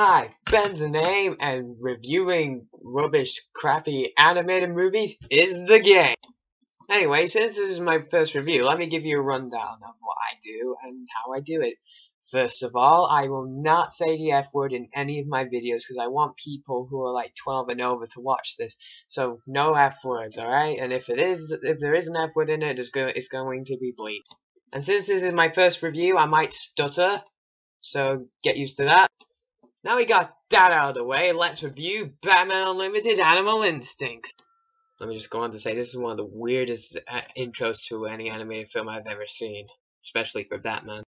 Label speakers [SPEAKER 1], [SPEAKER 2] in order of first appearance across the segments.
[SPEAKER 1] Hi, Ben's the name, and reviewing rubbish, crappy animated movies is the game. Anyway, since this is my first review, let me give you a rundown of what I do and how I do it. First of all, I will not say the F word in any of my videos because I want people who are like 12 and over to watch this. So no F words, alright? And if there is an F word in it, it's going to be bleep. And since this is my first review, I might stutter, so get used to that. Now we got that out of the way, let's review Batman Unlimited Animal Instincts. Let me just go on to say this is one of the weirdest intros to any animated film I've ever seen, especially for Batman.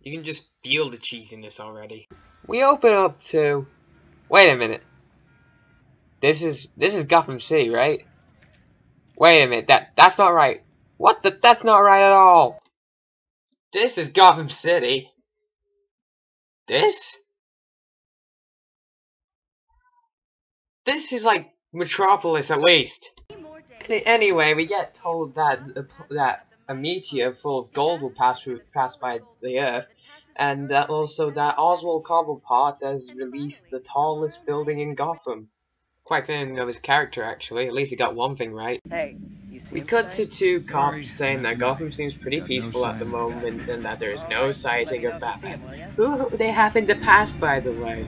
[SPEAKER 1] You can just feel the cheesiness already. We open up to... Wait a minute. This is Gotham City, right? Wait a minute, that's not right. What the? That's not right at all. This is Gotham City. This is like Metropolis at least. Anyway, we get told that a meteor full of gold will pass by the Earth, and also that Oswald Cobblepot has released the tallest building in Gotham. Quite fitting of his character, actually. At least he got one thing right.
[SPEAKER 2] Hey, you see
[SPEAKER 1] we cut to two cops saying that Gotham seems pretty peaceful at the moment, and that there is no sighting of Batman, who they happen to pass by the way.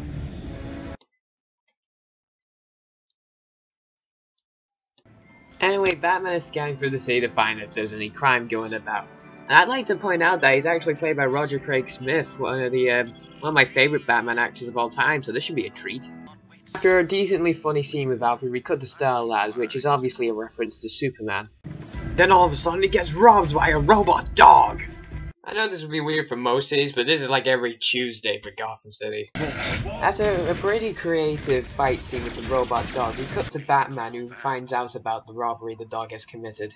[SPEAKER 1] Anyway, Batman is scanning through the city to find if there's any crime going about. And I'd like to point out that he's actually played by Roger Craig Smith, one of my favorite Batman actors of all time, so this should be a treat. After a decently funny scene with Alfred, we cut to Star Labs, which is obviously a reference to Superman. Then all of a sudden he gets robbed by a robot dog! I know this would be weird for most cities, but this is like every Tuesday for Gotham City. After a pretty creative fight scene with the robot dog, we cut to Batman, who finds out about the robbery the dog has committed.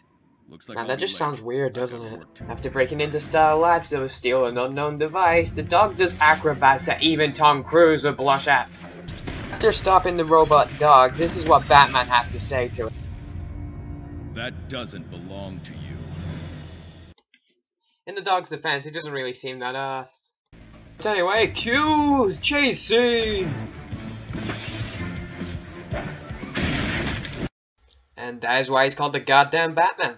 [SPEAKER 1] Now that just sounds weird, doesn't it? After breaking into Star Labs to steal an unknown device, the dog does acrobats that even Tom Cruise would blush at. After stopping the robot dog, this is what Batman has to say to it.
[SPEAKER 3] That doesn't belong to you.
[SPEAKER 1] In the dog's defense, he doesn't really seem that arsed. But anyway, cue chase scene! And that is why he's called the goddamn Batman.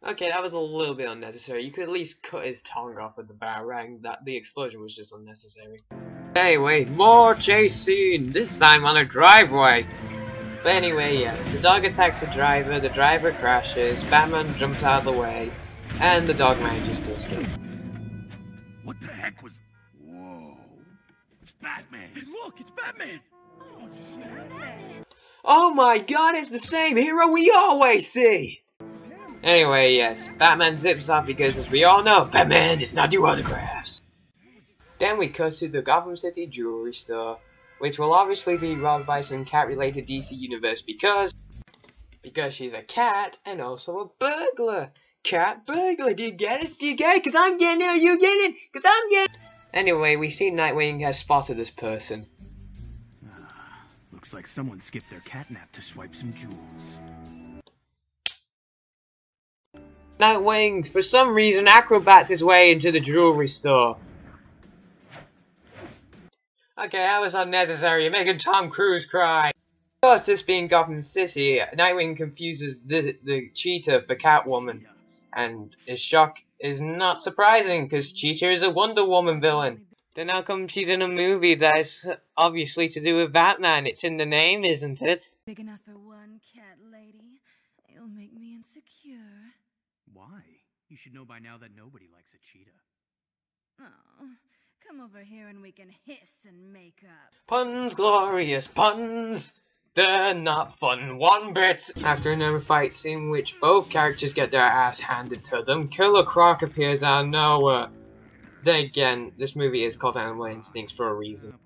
[SPEAKER 1] Okay, that was a little bit unnecessary. You could at least cut his tongue off with the batarang. The explosion was just unnecessary. Anyway, more chase scene, this time on a driveway. But anyway, yes, the dog attacks the driver crashes, Batman jumps out of the way, and the dog manages to escape.
[SPEAKER 3] What the heck was... Whoa. It's Batman. Hey, look, it's Batman. Oh, did you see that?
[SPEAKER 1] Oh my god, it's the same hero we always see! Anyway, yes, Batman zips off because, as we all know, Batman does not do autographs. Then we cut to the Gotham City jewelry store, which will obviously be robbed by some cat-related DC Universe because she's a cat and also a burglar. Cat burglar, do you get it? Do you get it? Cause I'm getting it, are you getting it? Cause I'm getting it! Anyway, we see Nightwing has spotted this person.
[SPEAKER 3] Looks like someone skipped their catnap to swipe some jewels.
[SPEAKER 1] Nightwing, for some reason, acrobats his way into the jewelry store. Okay, that was unnecessary. You're making Tom Cruise cry. Of course, this being Gotham City, Nightwing confuses the Cheetah for Catwoman. And his shock is not surprising, because Cheetah is a Wonder Woman villain. Then how come she's in a movie that's obviously to do with Batman? It's in the name, isn't it?
[SPEAKER 4] Big enough for one cat lady. It'll make me insecure.
[SPEAKER 3] Why? You should know by now that nobody likes a cheetah.
[SPEAKER 4] Oh, come over here and we can hiss and make up.
[SPEAKER 1] Puns, glorious puns! They're not fun one bit! After another fight scene in which both characters get their ass handed to them, Killer Croc appears out of nowhere. Then again, this movie is called Animal Instincts for a reason.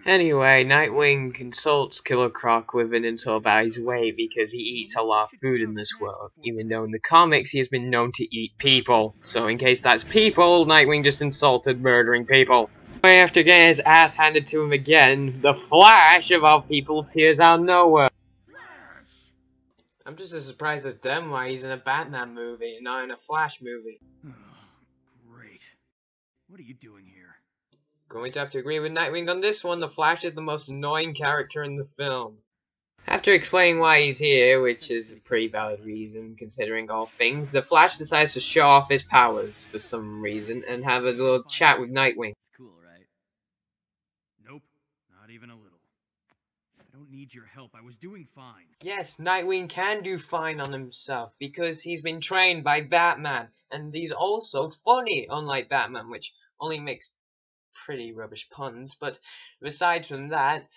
[SPEAKER 1] Anyway, Nightwing consults Killer Croc with an insult about his weight because he eats a lot of food in this world, even though in the comics he has been known to eat people. So in case that's people, Nightwing just insulted murdering people. After getting his ass handed to him again, the Flash of all people appears out of nowhere. I'm just as surprised as them why he's in a Batman movie and not in a Flash movie.
[SPEAKER 3] Oh, great. What are you doing here?
[SPEAKER 1] Going to have to agree with Nightwing on this one, the Flash is the most annoying character in the film. After explaining why he's here, which is a pretty valid reason considering all things, the Flash decides to show off his powers for some reason and have a little chat with Nightwing.
[SPEAKER 3] It's cool, right? Nope, not even a little. I don't need your help, I was doing fine.
[SPEAKER 1] Yes, Nightwing can do fine on himself because he's been trained by Batman, and he's also funny, unlike Batman, which only makes pretty rubbish puns, but aside from that,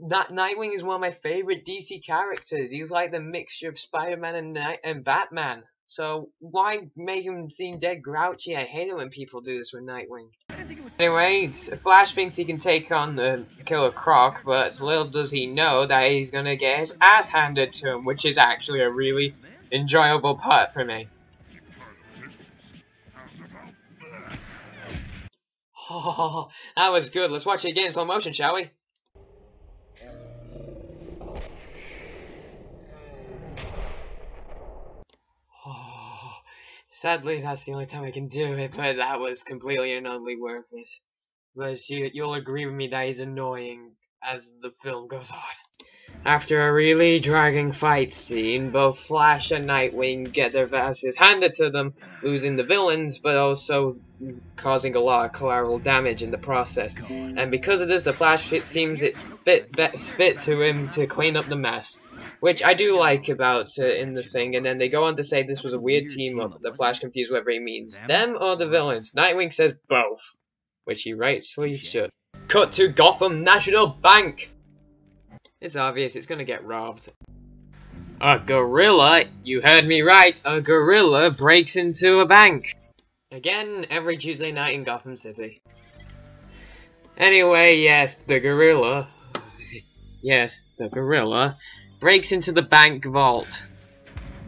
[SPEAKER 1] Nightwing is one of my favorite DC characters. He's like the mixture of Spider-Man and Batman. So why make him seem dead grouchy? I hate it when people do this with Nightwing. Anyway, Flash thinks he can take on the Killer Croc, but little does he know that he's gonna get his ass handed to him, which is actually a really enjoyable part for me. Oh, that was good. Let's watch it again in slow motion, shall we? Oh, sadly, that's the only time I can do it, but that was completely and utterly worth it. But you'll agree with me that he's annoying as the film goes on. After a really dragging fight scene, both Flash and Nightwing get their asses handed to them, losing the villains, but also causing a lot of collateral damage in the process. And because of this, the Flash, it seems it's fit to him to clean up the mess. Which I do like about in the thing, and then they go on to say this was a weird team-up, the Flash confused whether he means them or the villains. Nightwing says both, which he rightfully should. Cut to Gotham National Bank! It's obvious it's gonna get robbed. A gorilla, you heard me right, a gorilla breaks into a bank. Again, every Tuesday night in Gotham City. Anyway, yes, the gorilla breaks into the bank vault.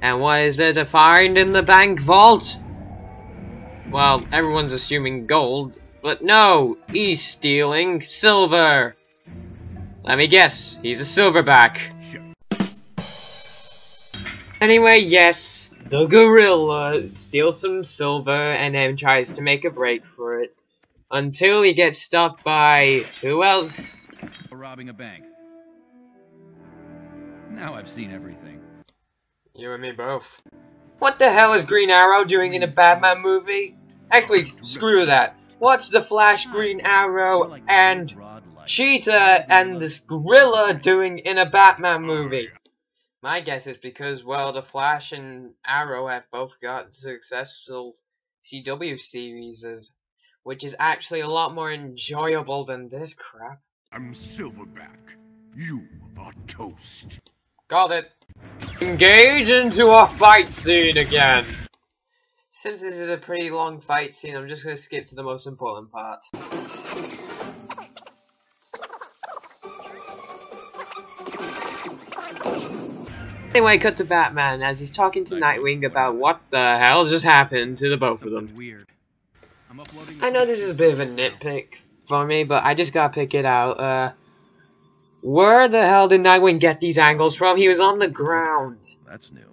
[SPEAKER 1] And what is there to find in the bank vault? Well, everyone's assuming gold, but no, he's stealing silver. Let me guess, he's a silverback. Anyway, yes, the gorilla steals some silver and then tries to make a break for it. Until he gets stopped by... who else?
[SPEAKER 3] Robbing a bank. Now I've seen everything.
[SPEAKER 1] You and me both. What the hell is Green Arrow doing in a Batman movie? Actually, screw that. What's the Flash, Green Arrow, and Cheetah and this gorilla doing in a Batman movie? My guess is because, well, the Flash and Arrow have both got successful CW series, which is actually a lot more enjoyable than this crap.
[SPEAKER 3] I'm Silverback. You are toast.
[SPEAKER 1] Got it. Engage into a fight scene again. Since this is a pretty long fight scene, I'm just going to skip to the most important parts. Anyway, cut to Batman as he's talking to Nightwing about what the hell just happened to the both of them.
[SPEAKER 3] Weird.
[SPEAKER 1] I know this is a bit of a nitpick for me, but I just gotta pick it out. Where the hell did Nightwing get these angles from? He was on the ground.
[SPEAKER 3] That's new.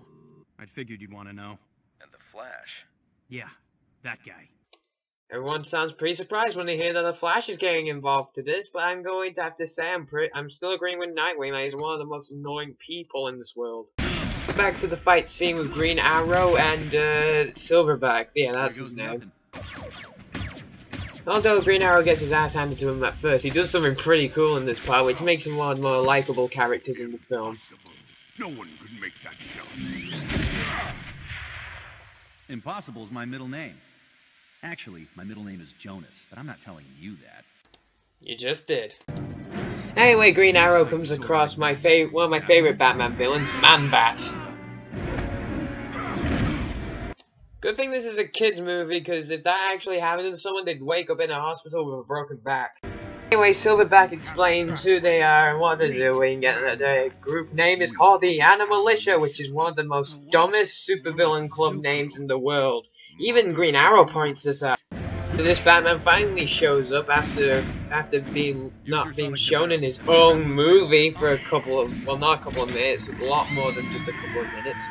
[SPEAKER 3] I figured you'd want to know.
[SPEAKER 2] And the Flash.
[SPEAKER 3] Yeah, that guy.
[SPEAKER 1] Everyone sounds pretty surprised when they hear that the Flash is getting involved to this, but I'm going to have to say I'm still agreeing with Nightwing that he's one of the most annoying people in this world. Back to the fight scene with Green Arrow and Silverback. Yeah, that's his name. Although Green Arrow gets his ass handed to him at first, he does something pretty cool in this part, which makes him one of the more likable characters in the film.
[SPEAKER 3] No one could make that shot. Impossible is my middle name. Actually, my middle name is Jonas, but I'm not telling you that.
[SPEAKER 1] You just did. Anyway, Green Arrow comes across one of my favorite Batman villains, Man-Bat. Good thing this is a kids movie, because if that actually happened to someone, they'd wake up in a hospital with a broken back. Anyway, Silverback explains who they are and what they're doing, and that their group name is called the Animalitia, which is one of the most dumbest supervillain club names in the world. Even Green Arrow points this out. So this Batman finally shows up after being not being shown in his own movie for a couple of, well, not a couple of minutes, a lot more than just a couple of minutes.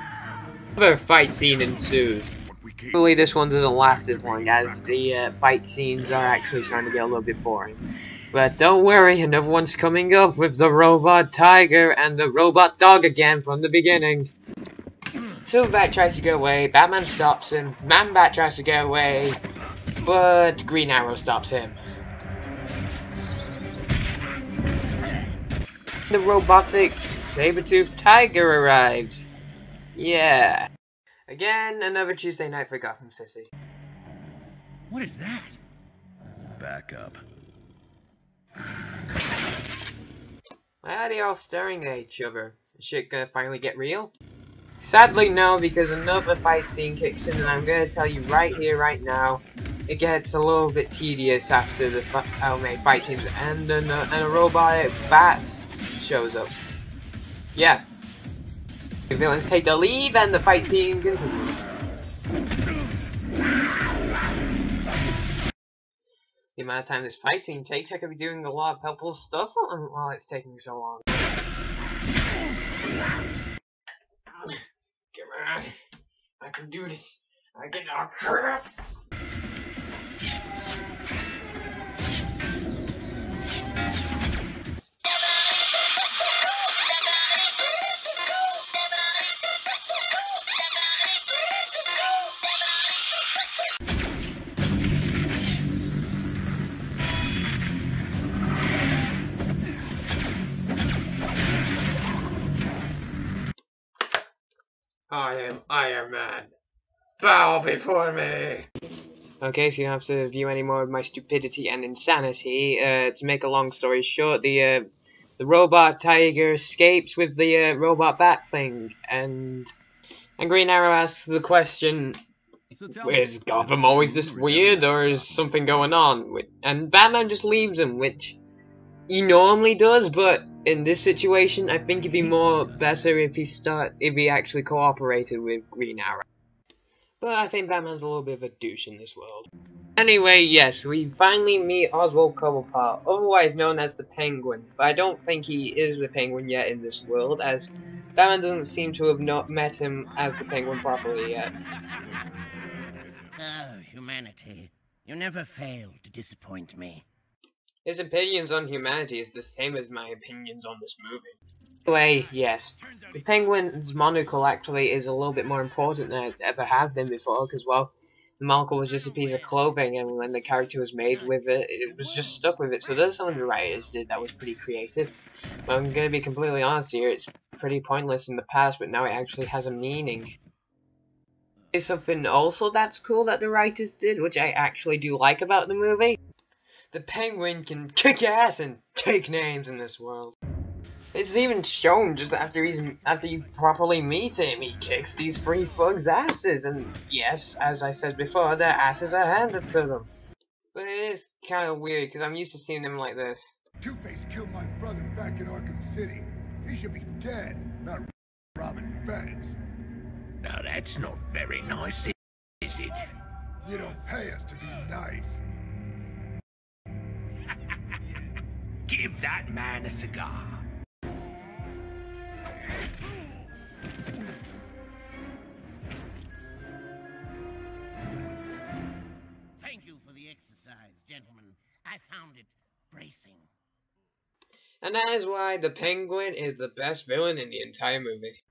[SPEAKER 1] Another fight scene ensues. Hopefully this one doesn't last as long, as the fight scenes are actually starting to get a little bit boring. But don't worry, another one's coming up with the Robot Tiger and the Robot Dog again from the beginning. Silverback tries to get away, Batman stops him, Man-Bat tries to get away, but Green Arrow stops him. The robotic saber-toothed tiger arrives. Yeah. Again, another Tuesday night for Gotham City.
[SPEAKER 3] What is that? Back up.
[SPEAKER 1] Why are they all staring at each other? Is shit gonna finally get real? Sadly, no, because another fight scene kicks in, and I'm gonna tell you right here, right now, it gets a little bit tedious after the fight scenes, and a robotic bat shows up. Yeah. The villains take their leave, and the fight scene continues. The amount of time this fight scene takes, I could be doing a lot of helpful stuff while it's taking so long. Come on, I can do this. I can knock her up. I am Iron Man. Bow before me! Okay, so you don't have to view any more of my stupidity and insanity. To make a long story short, the robot tiger escapes with the robot bat thing, and Green Arrow asks the question, is Gotham always this weird, or is something going on? And Batman just leaves him, which he normally does, but in this situation, I think it'd be more better if he actually cooperated with Green Arrow. But I think Batman's a little bit of a douche in this world. Anyway, yes, we finally meet Oswald Cobblepot, otherwise known as the Penguin, but I don't think he is the Penguin yet in this world, as Batman doesn't seem to have not met him as the Penguin properly yet.
[SPEAKER 2] Oh, humanity. You never fail to disappoint me.
[SPEAKER 1] His opinions on humanity is the same as my opinions on this movie. Anyway, yes, the Penguin's monocle actually is a little bit more important than it's ever have been before, because, well, the monocle was just a piece of clothing, and when the character was made with it, it was just stuck with it, so there's something the writers did that was pretty creative. But I'm gonna be completely honest here, it's pretty pointless in the past, but now it actually has a meaning. There's something also that's cool that the writers did, which I actually do like about the movie. The Penguin can kick ass and take names in this world. It's even shown just after you properly meet him, he kicks these three thugs' asses, and yes, as I said before, their asses are handed to them. But it is kind of weird, because I'm used to seeing them like this.
[SPEAKER 5] Two-Face killed my brother back in Arkham City. He should be dead, not robbing banks.
[SPEAKER 3] Now that's not very nice, is it?
[SPEAKER 5] You don't pay us to be nice.
[SPEAKER 3] Give that man a cigar.
[SPEAKER 2] Thank you for the exercise, gentlemen. I found it bracing.
[SPEAKER 1] And that is why the Penguin is the best villain in the entire movie.